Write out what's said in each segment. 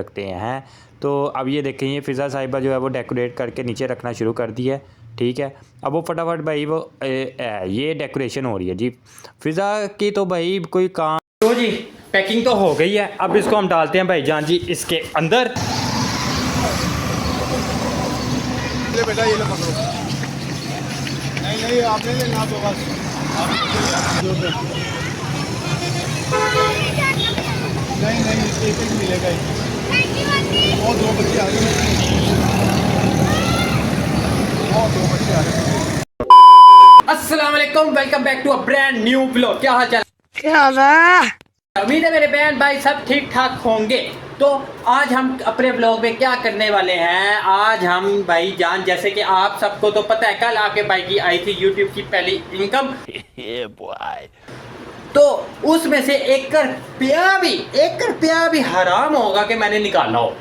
सकते हैं। तो अब ये देखें, ये फ़िज़ा साहिबा जो है वो डेकोरेट करके नीचे रखना शुरू कर दिया है, ठीक है। अब वो फटाफट भाई वो ये डेकोरेशन हो रही है जी फ़िज़ा की, तो भाई कोई काम तो जी पैकिंग तो हो गई है। अब इसको हम डालते हैं भाई जान जी इसके अंदर। बेटा ये लो पकड़ो। नहीं आपने लेना तो बस नहीं एक मिलेगा और दो बच्चे आ गए और दो बच्चे आ गए। अस्सलाम वालेकुम, welcome back to a brand new vlog. क्या हाल चाल? उम्मीद है मेरे बहन भाई सब ठीक ठाक होंगे। तो आज हम अपने ब्लॉग में क्या करने वाले हैं, आज हम भाई जान, जैसे कि आप सबको तो पता है कल आपके भाई की आई थी यूट्यूब की पहली इनकम तो उसमें से एक रुपया भी हराम होगा कि मैंने निकाला हो।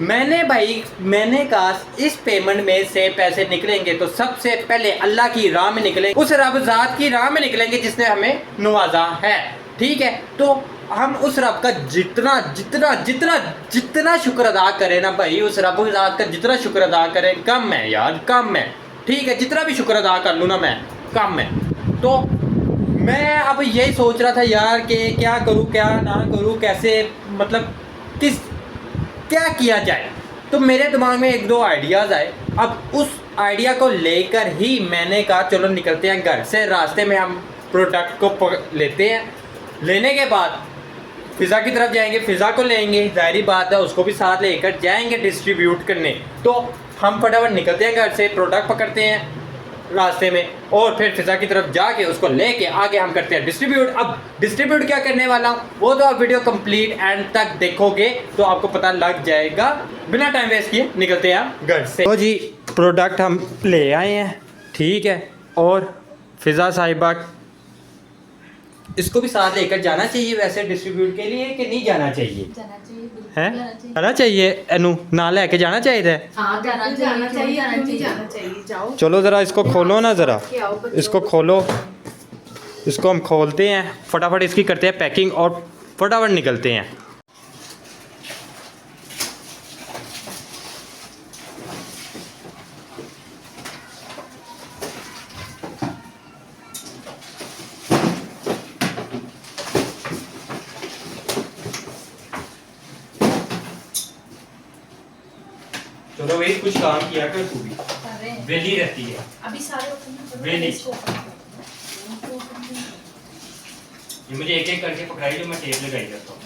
मैंने कहा इस पेमेंट में से पैसे निकलेंगे तो सबसे पहले अल्लाह की राह में निकलेंगे, उस रब ज़ात की राह में निकलेंगे जिसने हमें नवाजा है, ठीक है। तो हम उस रब का जितना जितना जितना जितना शुक्र अदा करें ना भाई, उस रब ज़ात का जितना शुक्र अदा करें कम है यार, कम है, ठीक है। जितना भी शुक्र अदा कर लूँ ना मैं, कम है। तो मैं अब यही सोच रहा था यार कि क्या करूँ क्या ना करूँ, कैसे मतलब क्या किया जाए। तो मेरे दिमाग में एक दो आइडियाज़ आए। अब उस आइडिया को लेकर ही मैंने कहा चलो निकलते हैं घर से। रास्ते में हम प्रोडक्ट को लेते हैं, लेने के बाद फ़िज़ा की तरफ जाएंगे, फ़िज़ा को लेंगे, ज़ाहिरी बात है उसको भी साथ लेकर जाएंगे डिस्ट्रीब्यूट करने। तो हम फटाफट निकलते हैं घर से, प्रोडक्ट पकड़ते हैं रास्ते में और फिर फ़िज़ा की तरफ जाके उसको लेके आगे हम करते हैं डिस्ट्रीब्यूट। अब डिस्ट्रीब्यूट क्या करने वाला हूँ वो तो आप वीडियो कंप्लीट एंड तक देखोगे तो आपको पता लग जाएगा। बिना टाइम वेस्ट किए निकलते हैं घर से। तो जी प्रोडक्ट हम ले आए हैं, ठीक है। और फ़िज़ा साहिबा इसको भी साथ लेकर जाना चाहिए वैसे डिस्ट्रीब्यूट के लिए कि नहीं जाना चाहिए? हैं जाना चाहिए, अनु ना लेके जाना चाहिए। चलो ज़रा इसको खोलो ना, ज़रा इसको खोलो, इसको हम खोलते हैं, फटाफट इसकी करते हैं पैकिंग और फटाफट निकलते हैं। चलो भाई कुछ काम किया कर, तू भी वेली रहती है अभी सारे वेली। ये मुझे एक एक करके पकड़ाई जो मैं टेप लगाई जाता हूँ।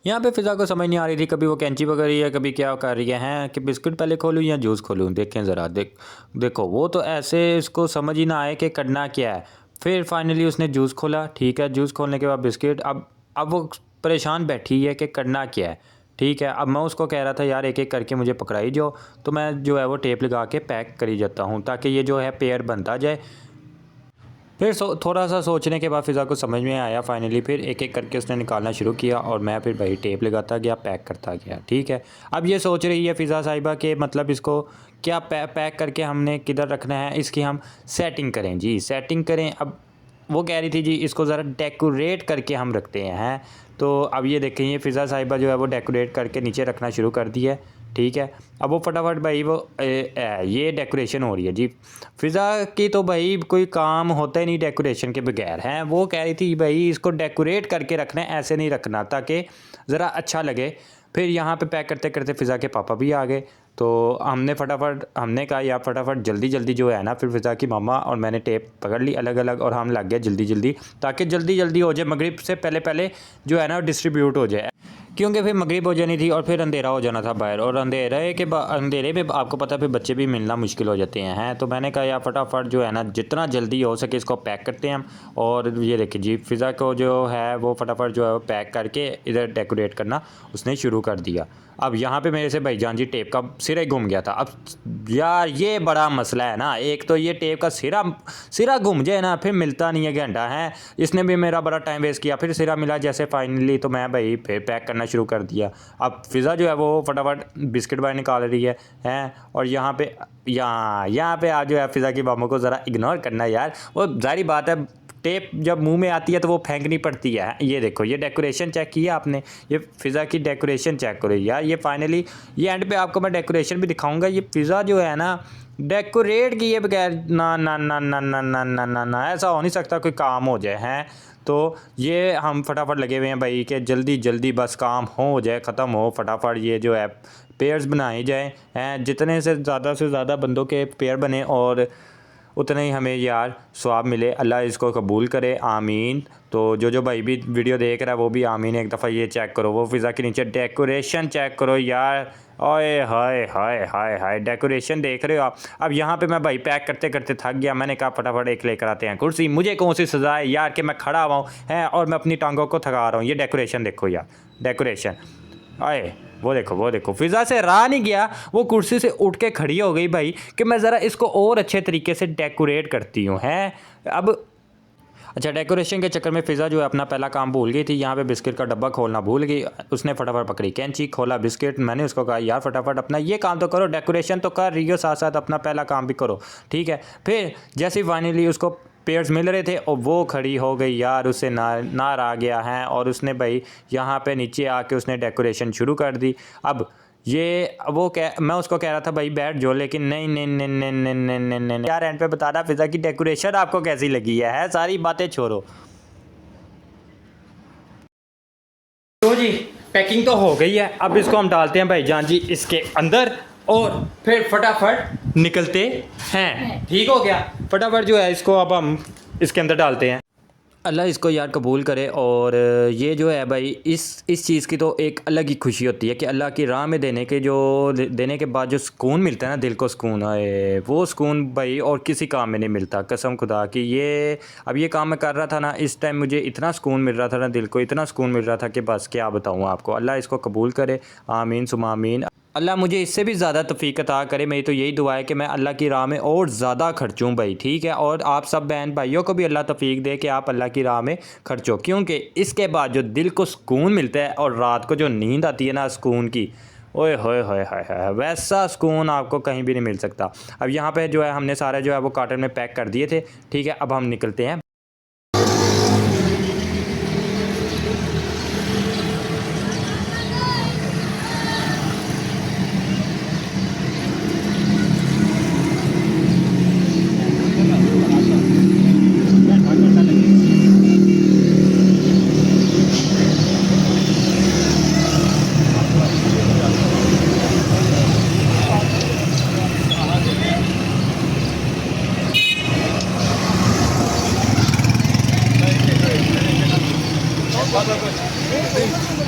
यहाँ पे फ़िज़ा को समझ नहीं आ रही थी, कभी वो कैंची पकड़ रही है कभी क्या कर रही है कि बिस्किट पहले खोलूँ या जूस खोलूँ। देखें ज़रा देखो वो तो ऐसे इसको समझ ही ना आए कि करना क्या है। फिर फाइनली उसने जूस खोला, ठीक है। जूस खोलने के बाद बिस्किट, अब वो परेशान बैठी है कि करना क्या है, ठीक है। अब मैं उसको कह रहा था यार एक एक करके मुझे पकड़ाई जो, तो मैं जो है वो टेप लगा के पैक करी जाता हूँ ताकि ये जो है पेयर बनता जाए। फिर थोड़ा सा सोचने के बाद फ़िज़ा को समझ में आया फाइनली, फिर एक एक करके उसने निकालना शुरू किया और मैं फिर भाई टेप लगाता गया, पैक करता गया, ठीक है। अब ये सोच रही है फ़िज़ा साहिबा के मतलब इसको क्या पैक करके हमने किधर रखना है, इसकी हम सेटिंग करें जी, सेटिंग करें। अब वो कह रही थी जी इसको ज़रा डेकोरेट करके हम रखते हैं। तो अब ये देखें, ये फ़िज़ा साहिबा जो है वो डेकोरेट करके नीचे रखना शुरू कर दिया है, ठीक है। अब वो फटाफट भाई वो ये डेकोरेशन हो रही है जी फ़िज़ा की, तो भाई कोई काम होता ही नहीं डेकोरेशन के बगैर हैं। वो कह रही थी भाई इसको डेकोरेट करके रखना है, ऐसे नहीं रखना ताकि ज़रा अच्छा लगे। फिर यहाँ पे पैक करते करते फ़िज़ा के पापा भी आ गए, तो हमने कहा यार फटाफट जल्दी जल्दी जो है ना, फिर फ़िज़ा की मामा और मैंने टेप पकड़ ली अलग अलग और हम लग गए जल्दी जल्दी ताकि जल्दी जल्दी हो जाए, मगरिब से पहले पहले जो है ना डिस्ट्रीब्यूट हो जाए, क्योंकि फिर मगरिब हो जानी थी और फिर अंधेरा हो जाना था बाहर, और अंधेरे में आपको पता फिर बच्चे भी मिलना मुश्किल हो जाते हैं। तो मैंने कहा यार फटाफट जो है ना जितना जल्दी हो सके इसको पैक करते हैं हम। और ये देखिए जी फ़िज़ा को जो है वो फटाफट जो है वो पैक करके इधर डेकोरेट करना उसने शुरू कर दिया। अब यहाँ पे मेरे से भाईजान जी टेप का सिरा ही घूम गया था। अब यार ये बड़ा मसला है ना, एक तो ये टेप का सिरा घूम जाए ना फिर मिलता नहीं है घंटा है। इसने भी मेरा बड़ा टाइम वेस्ट किया, फिर सिरा मिला जैसे फाइनली, तो मैं भाई फिर पैक करना शुरू कर दिया। अब फ़िज़ा जो है वो फटाफट बिस्किट बाहर निकाल रही है और यहाँ पे आज जो है फ़िज़ा की मामों को ज़रा इग्नोर करना यार, वो ज़ाहिर बात है टेप जब मुंह में आती है तो वो फेंकनी पड़ती है। ये देखो, ये डेकोरेशन चेक किया आपने, ये फ़िज़ा की डेकोरेशन चेक करो यार। ये फाइनली ये एंड पे आपको मैं डेकोरेशन भी दिखाऊंगा। ये फ़िज़ा जो है ना डेकोरेट किए बगैर ना ना ना ना ना ना ना ना ना ऐसा हो नहीं सकता कोई काम हो जाए हैं। तो ये हम फटाफट लगे हुए हैं भाई कि जल्दी जल्दी बस काम हो जाए, ख़त्म हो फटाफट। ये जो है पेयर्स बनाए जाए हैं, जितने से ज़्यादा बंदों के पेयर बने और उतना ही हमें यार स्वाब मिले। अल्लाह इसको कबूल करे, आमीन। तो जो भाई भी वीडियो देख रहा है वो भी आमीन। एक दफ़ा ये चेक करो, वो फ़िज़ा के नीचे डेकोरेशन चेक करो यार। ओए हाय हाय हाय हाय, डेकोरेशन देख रहे हो आप। अब यहाँ पे मैं भाई पैक करते करते थक गया, मैंने कहा फटाफट एक लेकर आते हैं कुर्सी। मुझे कौन सी सज़ा है यार कि मैं खड़ा हुआ हूँ है और मैं अपनी टांगों को थका रहा हूँ। ये डेकोरेशन देखो यार, डेकोरेशन आए वो देखो फ़िज़ा से रहा नहीं गया, वो कुर्सी से उठ के खड़ी हो गई भाई कि मैं ज़रा इसको और अच्छे तरीके से डेकोरेट करती हूँ हैं। अब अच्छा, डेकोरेशन के चक्कर में फ़िज़ा जो है अपना पहला काम भूल गई थी। यहाँ पे बिस्किट का डब्बा खोलना भूल गई। उसने फटाफट पकड़ी कैंची, खोला बिस्किट। मैंने उसको कहा यार फटाफट अपना ये काम तो करो, डेकोरेशन तो कर रही हो, साथ साथ अपना पहला काम भी करो, ठीक है। फिर जैसे ही फाइनली उसको पेयर्स मिल रहे थे और वो खड़ी हो गई यार, उससे नार आ गया है और उसने भाई यहाँ पे नीचे आके उसने डेकोरेशन शुरू कर दी। अब ये वो मैं उसको कह रहा था भाई बैठ जो, लेकिन नहीं नहीं नहीं नहीं नहीं नहीं नहीं नहीं यार। एंड पे बताना फ़िज़ा की डेकोरेशन आपको कैसी लगी है, सारी बातें छोड़ो। तो जी पैकिंग तो हो गई है, अब इसको हम डालते हैं भाई जान जी इसके अंदर और फिर फटाफट निकलते हैं। ठीक हो गया, फटाफट जो है इसको अब हम इसके अंदर डालते हैं। अल्लाह इसको यार कबूल करे। और ये जो है भाई इस चीज़ की तो एक अलग ही खुशी होती है कि अल्लाह की राह में देने के बाद जो सुकून मिलता है ना, दिल को सुकून आए, वो सुकून भाई और किसी काम में नहीं मिलता, कसम खुदा की। ये अब ये काम मैं कर रहा था ना, इस टाइम मुझे इतना सुकून मिल रहा था ना, दिल को इतना सुकून मिल रहा था कि बस क्या बताऊँ आपको। अल्लाह इसको कबूल करे, आमीन सुमा आमीन। अल्लाह मुझे इससे भी ज़्यादा तौफीक अता करे। मेरी तो यही दुआ है कि मैं अल्लाह की राह में और ज़्यादा खर्चूँ भाई, ठीक है। और आप सब बहन भाइयों को भी अल्लाह तौफीक दे कि आप अल्लाह की राह में खर्चो, क्योंकि इसके बाद जो दिल को सुकून मिलता है और रात को जो नींद आती है ना सुकून की, ओए होए होए हाय, वैसा सुकून आपको कहीं भी नहीं मिल सकता। अब यहाँ पे जो है हमने सारे जो है वो कार्टन में पैक कर दिए थे, ठीक है। अब हम निकलते हैं।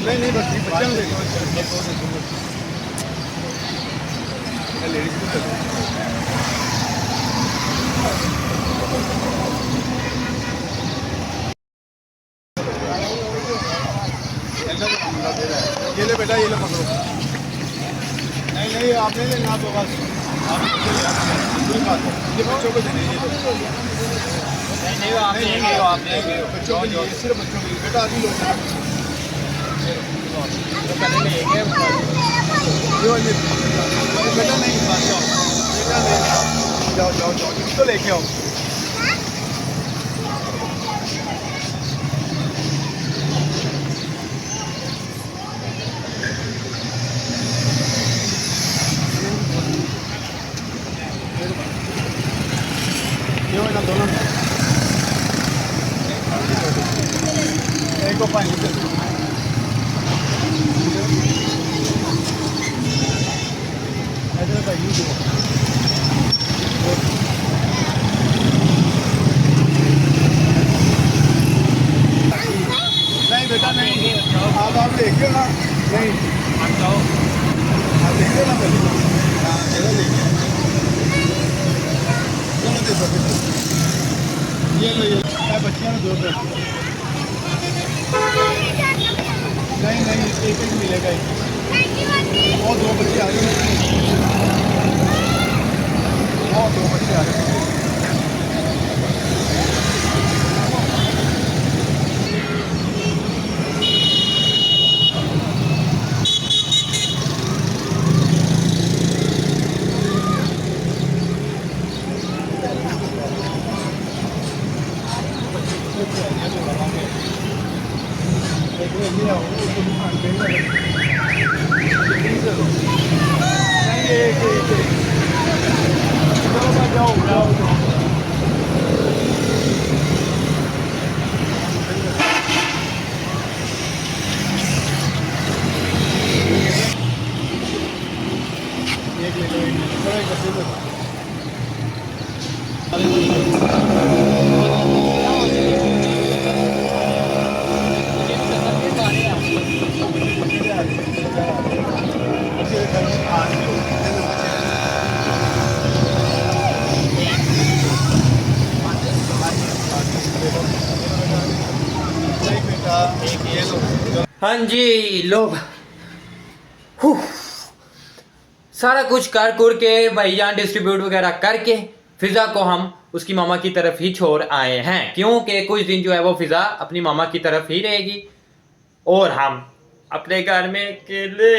नहीं बस बच्चा लेडीज को ये ले बेटा, ये ले पकड़ो। नहीं आप ले लेना तो बस आप पूरी बात है। ये बच्चों को देने नहीं, आप बच्चों के लिए, सिर्फ बच्चों के लिए बेटा। अभी लोग पहले लेंगे बेटा, नहीं बेटा जाओ तो लेके आओ। दोनों एक को पानी नहीं बेटा, नहीं आप लेके ना, नहीं आप लेके ना पहले लेके दोनों दे सकते। ये लो, ये बच्चियाँ में 2 रुपये। नहीं एक मिलेगा ही। और 2 बच्चे आ रहे हैं, और 2 बच्चे आ रहे हैं। हाँ जी लो सारा कुछ कर कुर के भाईजान डिस्ट्रीब्यूट वगैरह करके फिजा को हम उसकी मामा की तरफ ही छोड़ आए हैं, क्योंकि कुछ दिन जो है वो फिजा अपनी मामा की तरफ ही रहेगी और हम अपने घर में अकेले,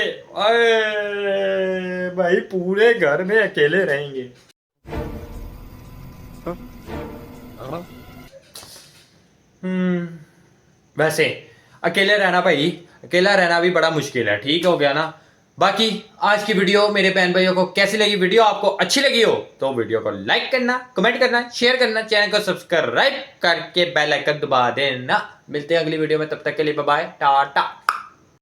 भाई पूरे घर में अकेले रहेंगे। वैसे अकेले रहना भाई, अकेला रहना भी बड़ा मुश्किल है, ठीक हो गया ना। बाकी आज की वीडियो मेरे बहन भाइयों को कैसी लगी, वीडियो आपको अच्छी लगी हो तो वीडियो को लाइक करना, कमेंट करना, शेयर करना, चैनल को सब्सक्राइब करके बेल आइकन दबा देना। मिलते हैं अगली वीडियो में, तब तक के लिए बाय बाय, टाटा।